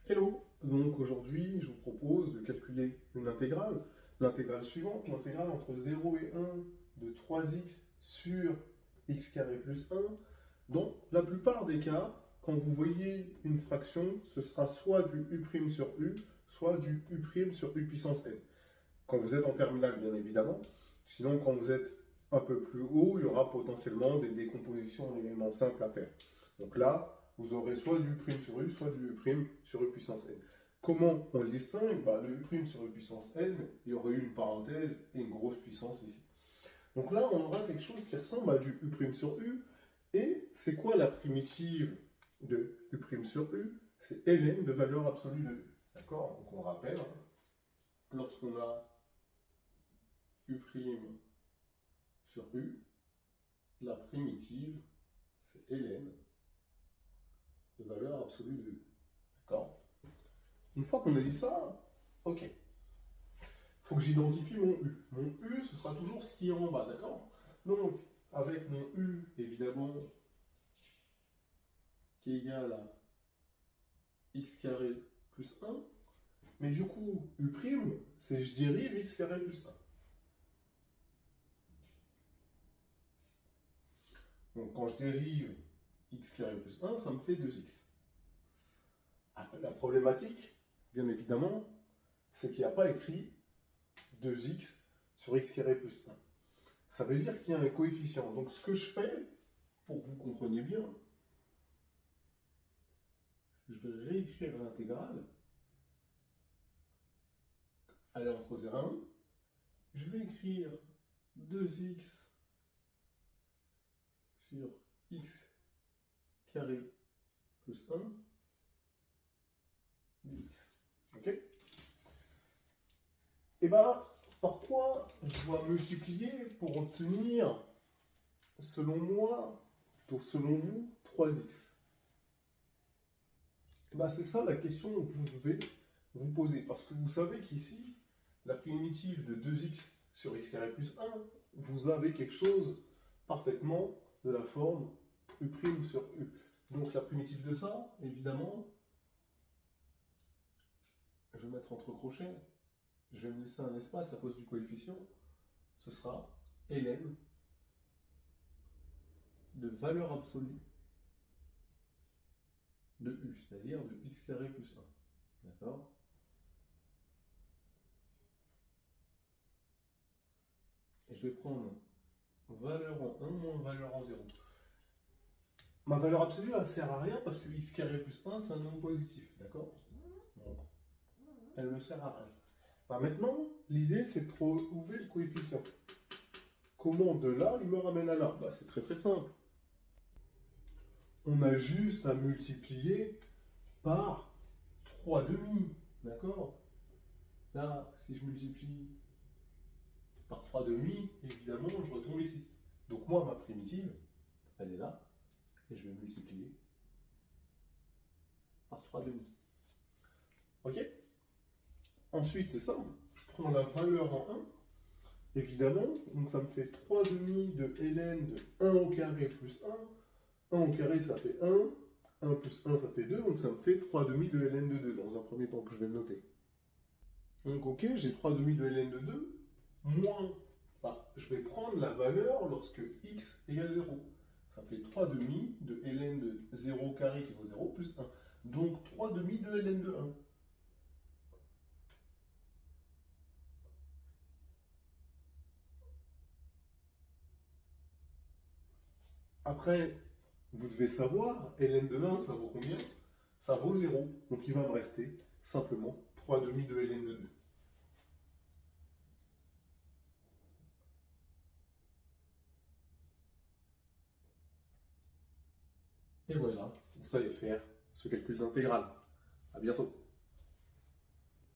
Hello! Donc aujourd'hui, je vous propose de calculer une intégrale. L'intégrale suivante, l'intégrale entre 0 et 1 de 3x sur x carré plus 1. Dans la plupart des cas, quand vous voyez une fraction, ce sera soit du u' sur u, soit du u' sur u puissance n. Quand vous êtes en terminale, bien évidemment. Sinon, quand vous êtes un peu plus haut, il y aura potentiellement des décompositions en éléments simples à faire. Donc là, vous aurez soit du u' sur u, soit du u' sur u puissance n. Comment on le distingue? Le u' sur u puissance n, il y aurait eu une parenthèse et une grosse puissance ici. Donc là, on aura quelque chose qui ressemble à du u' sur u. Et c'est quoi la primitive de u' sur u? C'est ln de valeur absolue de u. D'accord? Donc on rappelle, lorsqu'on a u' sur u, la primitive, c'est ln de valeur absolue de u. D'accord? Une fois qu'on a dit ça, ok. Il faut que j'identifie mon u. Mon u, ce sera toujours ce qui est en bas, d'accord? Donc, avec mon u, évidemment, qui est égal à x carré plus 1, mais du coup, u', c'est je dérive x carré plus 1. Donc, quand je dérive x carré plus 1, ça me fait 2x. La problématique, bien évidemment, c'est qu'il n'y a pas écrit 2x sur x carré plus 1. Ça veut dire qu'il y a un coefficient. Donc, ce que je fais, pour que vous compreniez bien, je vais réécrire l'intégrale. Elle est entre 0 et 1. Je vais écrire 2x sur x carré plus 1 dx. Ok? Et bien, par quoi je dois multiplier pour obtenir, selon moi, donc selon vous, 3x? Et bien, c'est ça la question que vous devez vous poser. Parce que vous savez qu'ici, la primitive de 2x sur x carré plus 1, vous avez quelque chose parfaitement de la forme u' sur u. Donc la primitive de ça, évidemment, je vais mettre entre crochets, je vais me laisser un espace à cause du coefficient, ce sera ln de valeur absolue de u, c'est-à-dire de x carré plus 1. D'accord? Et je vais prendre valeur en 1 moins valeur en 0. Ma valeur absolue, elle ne sert à rien parce que x carré plus 1, c'est un nombre positif. D'accord? Donc, elle ne sert à rien. Maintenant, l'idée, c'est de trouver le coefficient. Comment de là, il me ramène à là? C'est très très simple. On a juste à multiplier par 3 demi. D'accord? Là, si je multiplie par 3 demi, évidemment, je retombe ici. Donc moi, ma primitive, elle est là. Et je vais multiplier par 3 demi. Ok? Ensuite, c'est simple. Je prends la valeur en 1. Évidemment, donc ça me fait 3 demi de ln de 1 au carré plus 1. 1 au carré, ça fait 1. 1 plus 1, ça fait 2. Donc ça me fait 3 demi de ln de 2 dans un premier temps que je vais le noter. Donc ok, j'ai 3 demi de ln de 2. Moins, je vais prendre la valeur lorsque x égale 0. Ça fait 3 demi de ln de 0 carré qui vaut 0 plus 1. Donc 3 demi de ln de 1. Après, vous devez savoir, ln de 1, ça vaut combien? Ça vaut 0. Donc il va me rester simplement 3 demi de ln de 2. Et voilà, vous savez faire ce calcul d'intégrale. À bientôt.